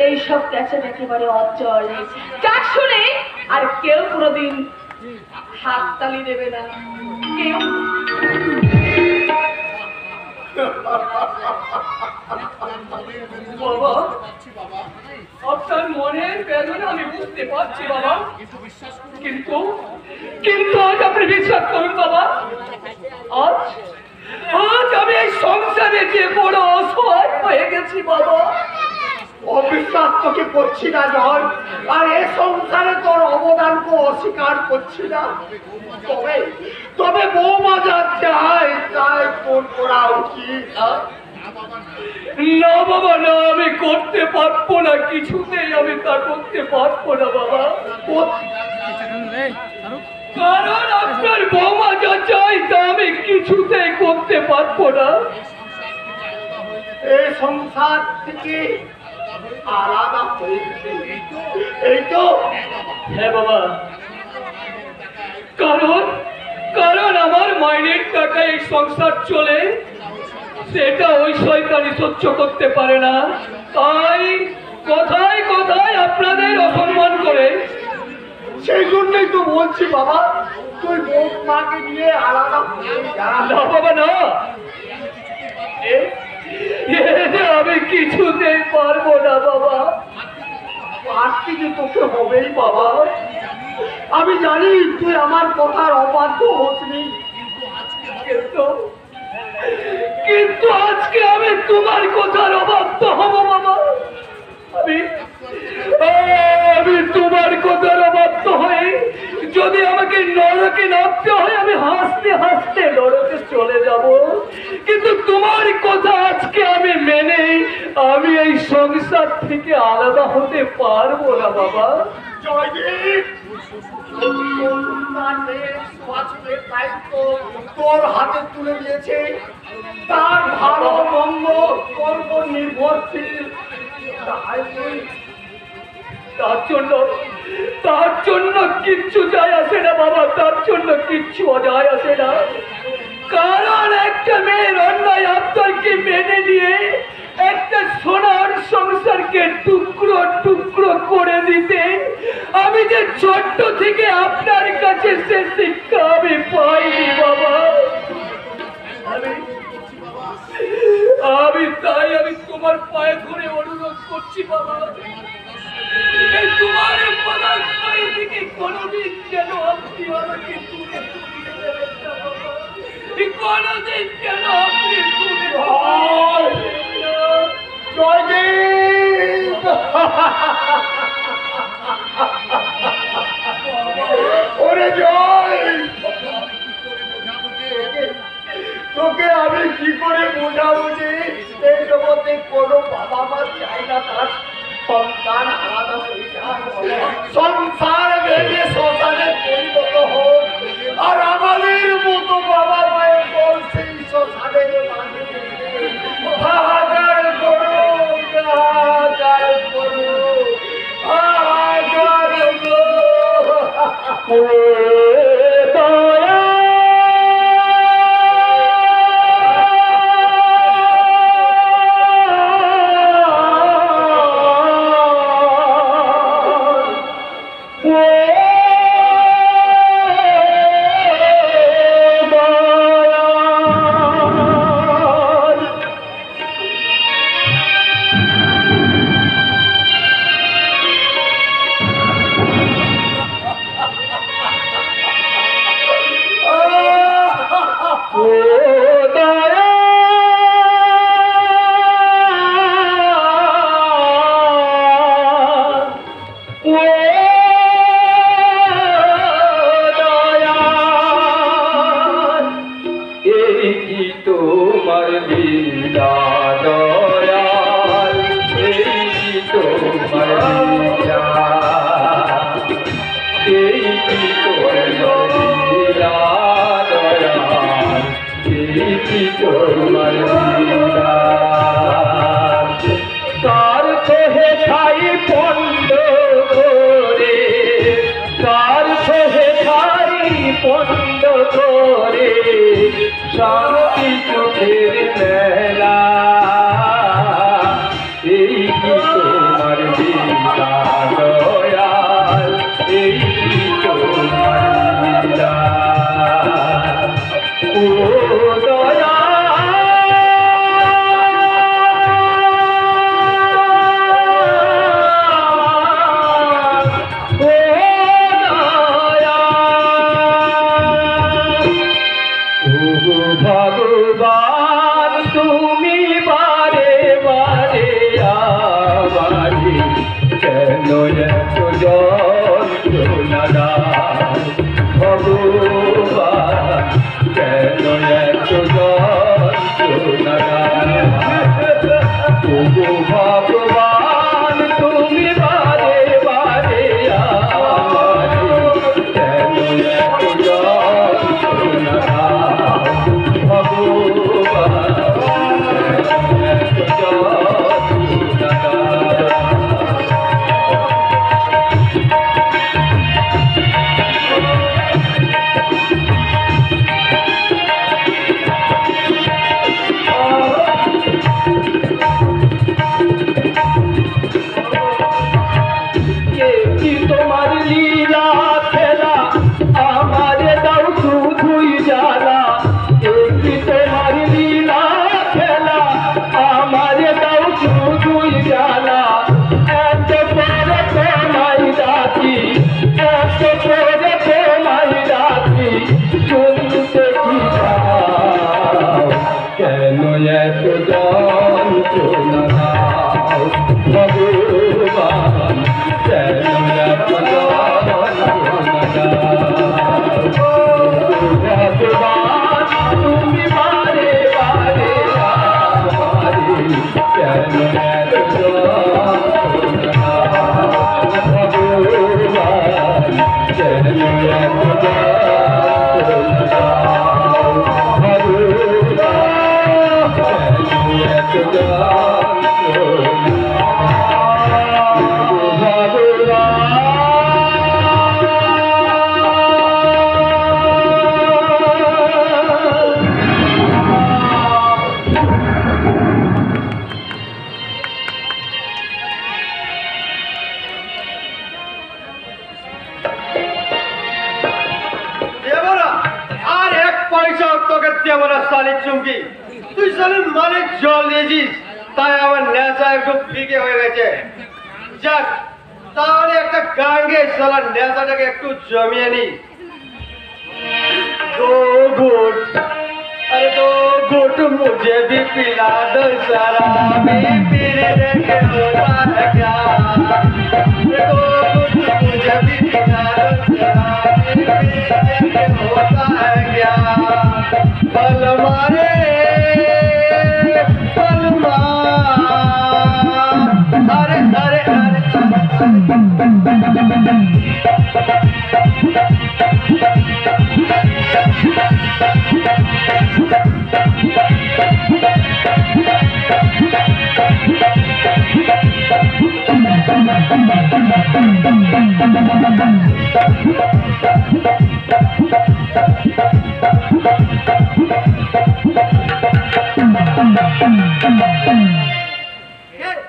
এইসব ক্যাসেট একেবারে অচল, যা শুনে আর কেউ কোনোদিন হাততালি দেবে না, কেউ। বাবা, আপনার মনের বেদনা আমি বুঝতে পারছি বাবা, কিন্তু কিন্তু আজ আপনি বিশ্বাস করুন বাবা, আজ আজ আমি এই সংসারে যে বড় অসহায় হয়ে গেছি বাবা। অবিশ্বাস তোকে করছি না জয়, আর এ সংসারে তোর অবদানকে অস্বীকার করছি না। তবে তবে বৌমা যা চায় তাই তোর করা উচিত। না বাবা, না, আমি করতে পারবো না, কিছুতেই আমি তা করতে পারবো না বাবা, কারণ আপনার বৌমা যা চাই তা আমি কিছুতেই করতে পারবো না। এই সংসার থেকে আলাদা হয়েছে, এই তো। হ্যাঁ বাবা, কারণ কারণ আমার মাইনের টাকায় এই সংসার চলে, সেটা ওই শয়তানি সহ্য করতে পারে না, তাই কথায় কথায় আপনাদের অসম্মান করে। সেই জন্যই তো বলছি বাবা, তুই বৌমাকে নিয়ে আলাদা হয়ে যা। না বাবা, না, আমি কিছুতেই পারবো না বাবা। আর কিছু তোকে হবেই বাবা, আমি জানি তুই আমার কথার অবাধ্য হসনি, কিন্তু কিন্তু আজকে আমি তোমার কথার অবাধ্য হব বাবা। আমি তোমার কথার অবাধ্য হয়ে যদি আমাকে নরকে নামতে হয়, আমি হাসতে হাসতে নরকে চলে যাব, কিন্তু তোমার কথা আজকে আমি মেনে আমি এই সংসার থেকে আলাদা হতে পারবো না বাবা। জয়দীপ, তোর হাতে তুলে দিয়েছে, তার ভালো মন্দ তোর উপর নির্ভরশীল। তার জন্য কিচ্ছু যায় আসে না বাবা, তার জন্য কিচ্ছু যায় আসে না। কারণ একটা মেয়ের অন্যায় আবদারকে মেনে নিয়ে একটা সোনার সংসারকে টুকরো টুকরো করে দিতে আমি যে ছোট্ট থেকে আপনার কাছে সে শিক্ষা আমি পাইনি বাবা। আমি তোমার পায়ে ধরে অনুরোধ করছি বাবা, এই তোমার পদাশ্রয় থেকে কোনোদিন যেন আপনি আমাকে দূরে সরিয়ে দেবেন না বাবা, কোনোদিন যেন আপনি দূরে ওরে জয়, তোকে আমি কি করে বোঝাবো যে এই জগতে কোনো বাবা মা চাই না তার সন্তান আলাদা হয়ে যায়, সংসার ভেঙে শ্মশানে পরিণত হোক, আর আমাদের মতো বাবা মায়ের বল সেই শ্মশানের মাঝে হাহাকার করো, হাহাকার করো, হাহাকার করো। পন্ড করে শান্তি চোখের মেলা, এই কি তোমার লীলা দয়াল, এই কি তোমার লীলা ও দয়াল। ভগবান তুমি বারে বারে আমারে কেন এত যন্ত্রণা দাও, ভগবান কেন এত যন্ত্রণা দাও, ভগবান তুমি বারে বারে আমারে কেন এত যন্ত্রণা দাও, ভগবান পয়সা তোকে দেবো না শালি চুমকি। তুই শালি মানে জল দিয়েছিস, তাই আমার নেশা একটু ফিকে হয়ে গেছে। যাক, তাহলে একটা গান গেয়ে শালা নেশাটাকে একটু জমিয়ে নি। दो घूट, अरे दो घूट मुझे भी पिला दो शराबी, फिर देखे होता है क्या। दो घूट मुझे भी पिला दो शराबी, फिर देखे होता है क्या। पल मारे पल मार, अरे अरे अरे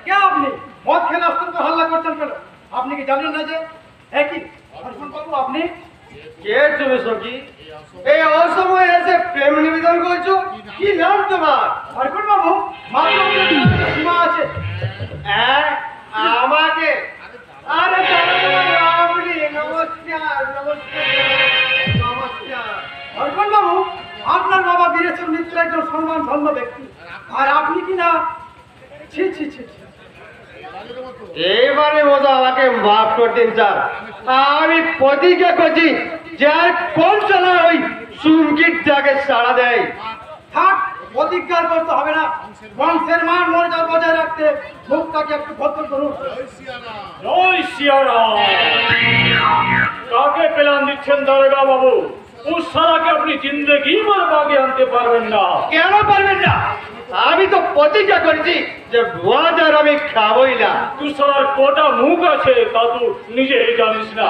কে আপনি মদ খেলে আসতেন তো হাল্লা করছেন কেন? আপনি কি জানেন না যে একই অর্পণ বাবু আপনি? কে তুমি সখী? এই অসময়ে এসে প্রেম নিবেদন করছো? কি নাম তোমার? অর্পণ বাবু মাত্র আপনার সীমা আছে। আমাকে? আরে আপনি নমস্কার নমস্কার নমস্কার। অর্পণ বাবু আপনার বাবা বীরেশ্বর মিত্র একজন সম্মান ধন্য ব্যক্তি, আর আপনি কি না ছি ছি ছি ছি। এইবারে মতো আমাকে মাফ করতেন স্যার। আমি প্রতিজ্ঞা করছি যে আর কোন চালা ওই চুমকিটাকে সাড়া দেয়। থাক, প্রতিজ্ঞা করতে হবে না। বংশের মান মর্যাদা বজায় রাখতে মুখটাকে একটু ভদ্র করুন। জয় সিয়ারাম। কাকে প্ল্যান দিচ্ছেন দারোগা বাবু? উস শালাকে আপনি জিন্দেগি ভর বাগে আনতে পারবেন না। কেন পারবেন না? আমি তো প্রতিজ্ঞা করেছি যে বাজার আমি খাবই না। তুই শালার কটা মুখ আছে তা তুই নিজেই জানিস না।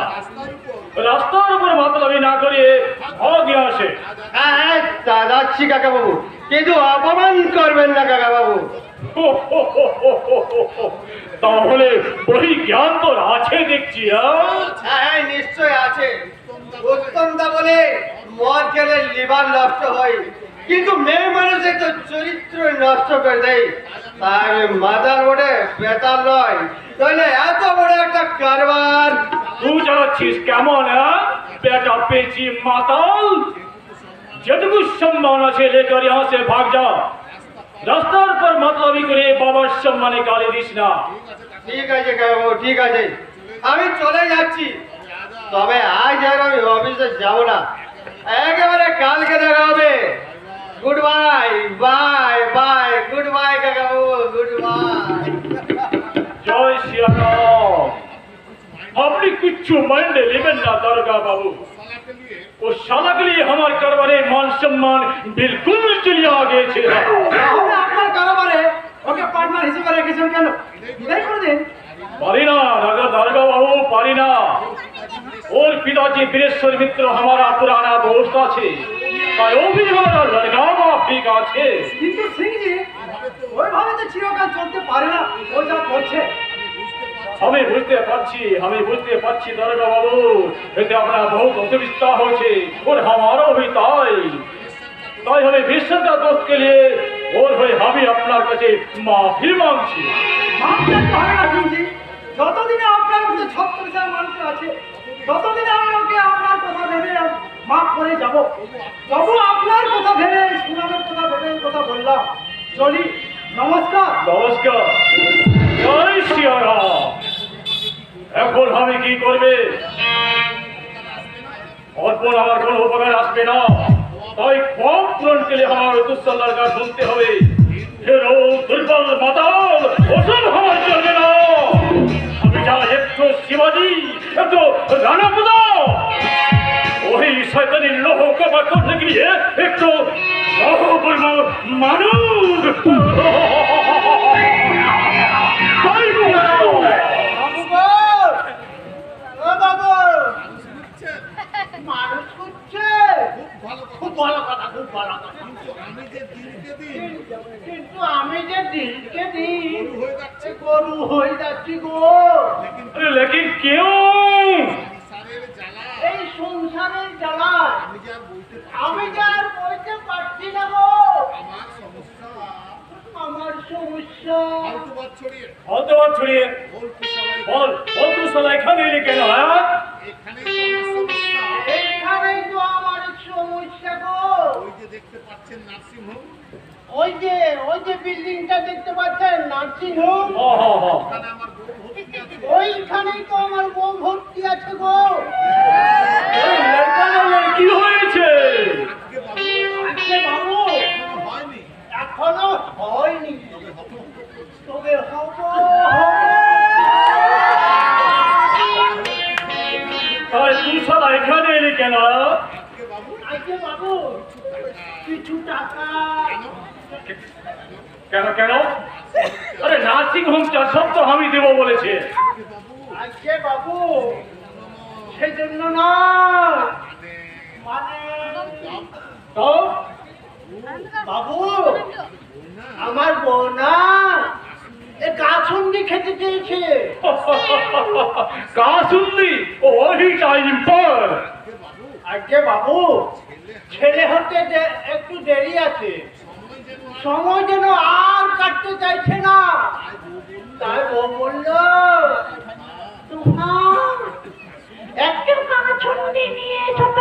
রাস্তার উপর মাতলামি না করিয়ে ভাগে আসে। হ্যাঁ তা যাচ্ছি কাকা বাবু, কিন্তু অপমান করবেন না কাকা বাবু। তাহলে বহি জ্ঞান তোর আছে দেখছি। হ্যাঁ নিশ্চয় আছে। উত্তমদা বলে মদ খেলে লিভার নষ্ট হয়, কিন্তু মেয়ে মানুষের তো চরিত্র নষ্ট করে দেয়। তাই আমি মাথার ওঠে বেতাল নয়, তাহলে এত বড় একটা কারবার। তুই চালাচ্ছিস কেমন? বেটা পেঁচি মাতাল। যেটুকু সম্মান আছে লেकर यहाँ से भाग जा। রাস্তার পর মাতলামি করে বাবার সম্মানে গালি দিস না। ঠিক আছে কাকা বাবু, ঠিক আছে, আমি চলে যাচ্ছি। তবে আজ আর আমি অফিসে যাব না, একেবারে কালকে দেখা হবে। Good bye bye bye, good by কাকা বাবু, গুড বাই। জয় সিয়ারাম। আপনি কিচ্ছু মাইন্ডে নেবেন না দারোগা বাবু। ও শালা के लिए हमारे কারবারে মান সম্মান বিলকুল চলিয়া গেছে। তাহলে আপনার কারবারে ওকে পার্টনার হিসেবে রেখেছেন কেন? বিদায় করে দিন। पारी ना दारोगा बाबू, पारी ना। और पिताजी वीरेश्वर मित्र हमारा पुराना दोस्त আছে, তাই ও भी हमारा लड़का माफिक আছে। কিন্তু সিংজি ওইভাবে তো চিরকাল চলতে পারে না, ও যা করছে। আমি বুঝতে পারছি দারোগা বাবু, এতে আপনার बहुत असुविधा হচ্ছে और हमारा भी তাই। তাই আমি বিশ্বটা दोस्त के लिए और भाई আমি আপনার কাছে মাফি মাংছি। মাফ করতে হবে না সিংজি, যতদিনে আপনার মধ্যে ছত্রিশার মানুষ আছে ততদিনে আমি ওকে আপনার কথা ভেবে মাফ করে যাব। তবু আপনার কথা ভেবে, সুনামের কথা ভেবে এই কথা বললাম। চলি, নমস্কার। নমস্কার। জয় সিয়ারাম। এখন আমি কি করবে? অর্পণ আমার কোনো উপকার আসবে না, তাই কম পূরণ के लिए আমার দুঃসল্লার গান শুনতে হবে। হেরো দুর্বল মাতাল ওসব আমার চলবে না। আমি যা একটু শিবাজি, একটু রানা প্রতাপ, ওই শয়তানি লোহ কভার করতে গিয়ে একটু বলবো মানুষ। তাই মানুষ করছে, খুব ভালো কথা, খুব ভালো কথা। কিন্তু আমি যে দিনকে দিন গরু হয়ে যাচ্ছি গো। लेकिन क्यों? এই সংসারের জ্বালা আমি যে আর যে বিল্ডিংটা দেখতে পাচ্ছেন নার্সিং হোম, ওইখানেই তো আমার বউ ভর্তি আছে গো। কি হয়েছে? আজকে বাবু এখনো হয়নি, তবে হবে। তুই সব এখানে এলি কেন? আজকে বাবু কিছু টাকা। কেন কেন? আরে নার্সিং হোমটা সব তো আমি দেবো বলেছে। আজকে বাবু সেজন্য না, মানে তো বাবু আমার বউ না কাসুন্দি খেতে চেয়েছে। কাসুন্দি ওই টাইম পর। আজকে বাবু ছেলে হতে একটু দেরি আছে, সময় যেন আর কাটতে চাইছে না, তাই বউ বলল তোমার একটু কাসুন্দি নিয়ে ছোট।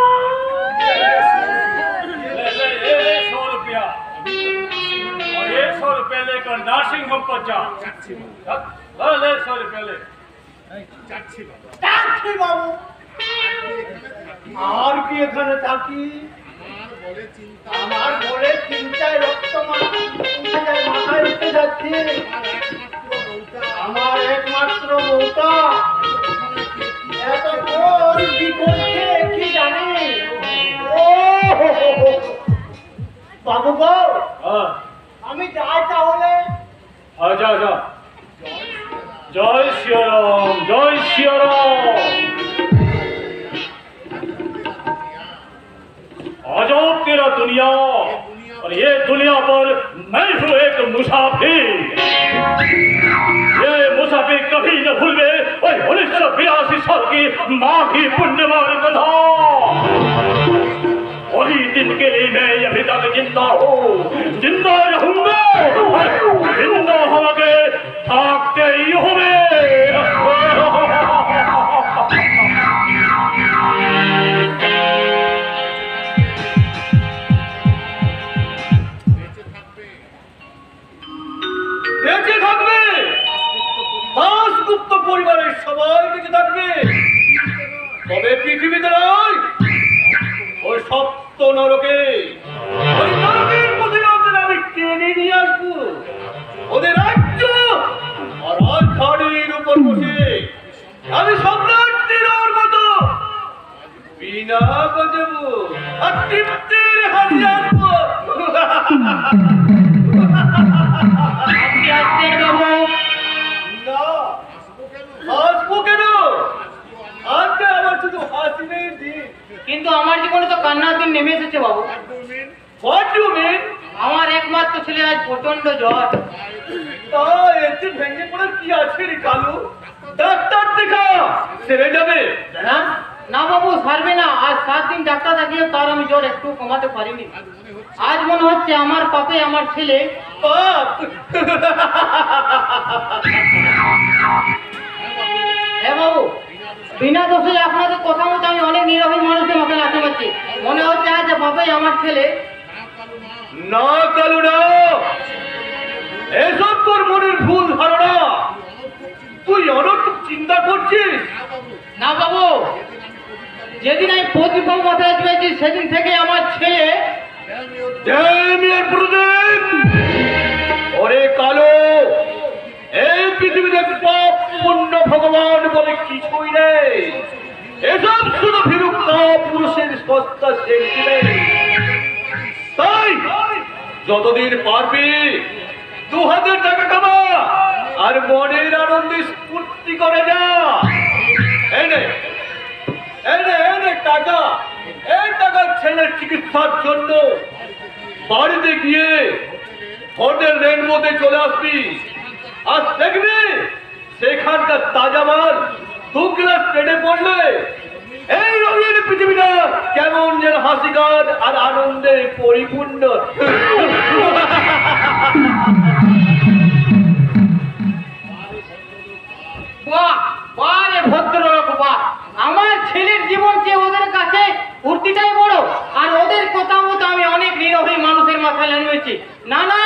100 रुपया और 100 रुपये लेकर नर्सिंग होम पर जा। ले 100 रुपये ले। যাচ্ছি বাবু, আর কি এখানে থাকি? আমার বলে চিন্তায় রক্ত মাথায় উঠে যাচ্ছে। আমার একমাত্র বউটা এতক্ষণ কি করছে কি জানি। ও বাবু গো, हाँ আমি যাই তাহলে। जा जा। जय श्री राम, जय श्री राम। आजाद तेरा दुनिया और ये दुनिया पर मैं हूँ एक मुसाफिर। ये मुसाफिर कभी न भूले 1982 साल की माँ की पुण्यवान कथा। वही दिन के लिए मैं अभी तक जिंदा हूँ, जिंदा रहूंगा, जिंदा होंगे भागते ही होंगे। বেঁচে থাকবে, দাশগুপ্ত পরিবারের সবাই বেঁচে থাকবে, তবে পৃথিবীতে নয়, ওই সপ্ত নরকে, ওই নরকের মধ্যে ওদের আমি টেনে নিয়ে আসবো। ওদের রাজ্য আর রাজধানীর উপর বসে আমি সম্রাট নিরোর মতো বিনা বাজাবো আর তৃপ্তির হাসি আসবো। না, হাসবো কেন? আজকে আমার শুধু হাসি নেই দিন। কিন্তু আমার জীবনে তো কান্নার দিন নেমে এসেছে বাবু। What do you mean? আমার একমাত্র ছেলে আজ প্রচন্ড জ্বর। তা এতে ভেঙে পড়ার কি আছে রে কালু? ডাক্তার দেখা, সেরে যাবে। হ্যাঁ না বাবু, সারবে না। আজ 7 দিন ডাক্তার দেখিয়ে তার আমি জ্বর একটু কমাতে পারিনি। আজ মনে হচ্ছে আমার পাপে আমার ছেলে পাপ। হ্যাঁ বাবু, বিনা দোষে আপনাদের কথা মতো আমি অনেক নিরীহ মানুষের মাথায় লাথি মারছি। মনে হচ্ছে আজ পাপে আমার ছেলে। না কালু না, এসব তোর মনের ভুল ধারণা। তুই অনর্থক চিন্তা করছিস। না বাবু, যেদিন আমি প্রতিভা মাথায় পেয়েছি সেদিন থেকে আমার ছেলে। জয় প্রদীপ, ওরে কালো, এই পৃথিবীতে পাপ পুণ্য ভগবান বলে কিছুই নেই। এসব শুধু ভীরুক্তা পুরুষের সস্তা সেন্টিমেন্ট। তাই যতদিন পারবি 2000 টাকা কামা আর মনের আনন্দে স্ফূর্তি করে যা। এনে এনে এনে টাকা, এই টাকা ছেলের চিকিৎসার জন্য বাড়িতে গিয়ে হোটেল রেনবোতে চলে আসবি। আর দেখবি সেখানকার তাজা মাল 2 গ্লাস পেটে পড়লে এই রঙের পৃথিবীটা কেমন যেন হাসি গান আর আনন্দে পরিপূর্ণ। বাহ বাহ রে ভদ্রলোক বাহ। আমার ছেলের জীবন চেয়ে ওদের কাছে ফুর্তিটাই বড়। আর ওদের কথা মতো আমি অনেক নিরীহ মানুষের মাথায় লাগাচ্ছি। না না,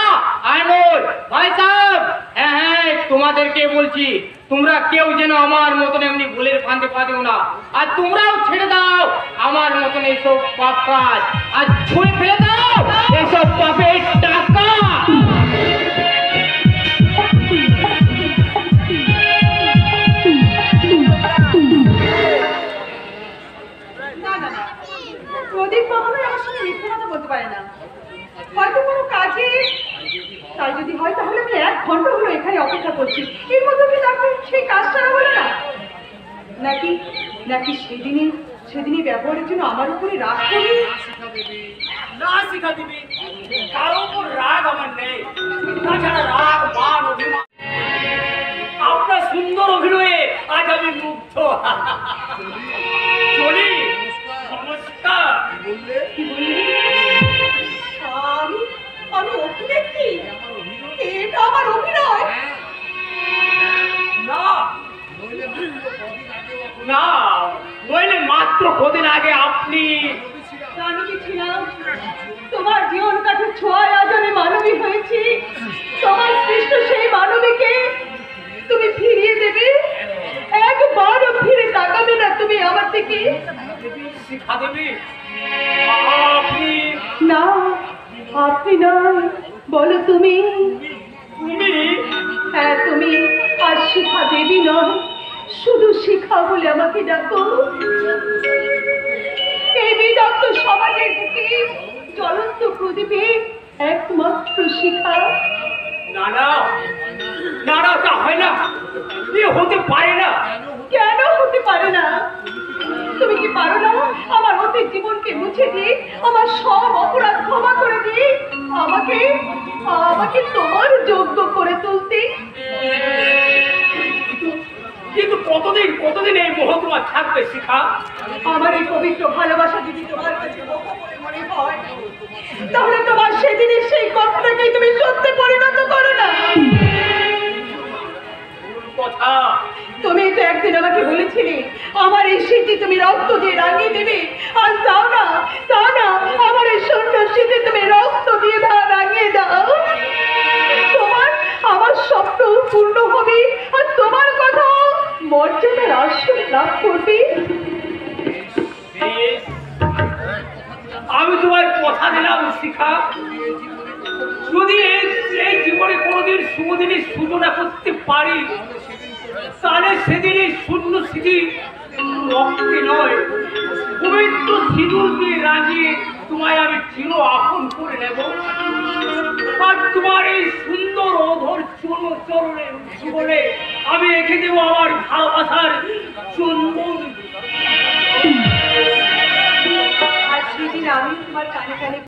কেউ যেন আমার মতন এমনি ভুলের ফাঁদে পা দিও না। আর তোমরাও ছেড়ে দাও আমার মতন এইসব পাপ কাজ, আর ছুঁয়ে ফেলে দাও এইসব পাপের টাকা। না না না, প্রদীপ কখনোই আমার সঙ্গে মিথ্যে কথা বলতে পারে না। হয়তো কোনো কাজে, তাই যদি হয় তাহলে আমি 1 ঘন্টা হলো এখানে অপেক্ষা করছি, এর মধ্যে কি তারপর সেই কাজটা হলো না? নাকি নাকি সেদিনই ব্যবহারের জন্য আমার উপরে রাগ করি? না শিখা দিবি, কারো উপর রাগ আমার নেই। তাছাড়া রাগ, মান, অভিমান, আপনার সুন্দর অভিনয়ে আজ আমি মুগ্ধ। চলি, নমস্কার। কি বললি? আমি অভিনেত্রী? এটা আমার অভিনয়? না না, নইলে মাত্র কদিন আগে আপনি আমি কি ছিলাম? তোমার জীবন কাঠের ছোঁয়ায় আজ আমি মানবী হয়েছি। তোমার সৃষ্ট সেই মানবীকে তুমি ফিরিয়ে দেবে? একবারও ফিরে তাকাবে না তুমি আমার দিকে? শিখা দেবী, আপনি না, আপনি নয়, বলো তুমি। তুমি হ্যাঁ তুমি। আর শিখা দেবী নয়, শুধু শিখা বলে আমাকে ডাকো। এই বিদগ্ধ সমাজের বুকে জ্বলন্ত প্রদীপে একমাত্র শিখা। না না না না, তা হয় না, এ হতে পারে না। কেন হতে পারে না? তুমি কি পারো না আমার অতীত জীবনকে মুছে দিয়ে, আমার সব অপরাধ ক্ষমা করে দিয়ে আমাকে তোমার যোগ্য করে তুলতে? কিন্তু কতদিন এই মোহ তোমার থাকবে শিখা? আমার এই পবিত্র ভালোবাসা যদি তোমার কাছে মোহ বলে মনে হয়, তাহলে তোমার সেদিনের সেই কথাটাকেই তুমি সত্যি পরিণত করো না। কথা তুমি তো একদিন আমাকে বলেছিলে আমার এই স্মৃতি তুমি রক্ত দিয়ে রাঙিয়ে দেবে। আর দাও না, আমার এই সুন্দর স্মৃতি তুমি রক্ত দিয়ে রাঙিয়ে দাও। আমার স্বপ্ন পূর্ণ হবে, আর তোমার কথা মর্যাদার আসন লাভ করবে। আমি তোমার কথা দিলাম শিখা, যদি এই জীবনে কোনোদিন শুভদিনের সূচনা করতে পারি, তাহলে সেদিনই শূন্য স্মৃতি রক্তে নয়, পবিত্র সিঁদুর দিয়ে রাঙিয়ে তোমায় আমি চির আপন করে নেব। আর তোমার এই সুন্দর অধর চরণে জীবনে আমি রেখে দেবো আমার ভালোবাসার চুম্বন। আর সেদিন আমি তোমার কানে কানে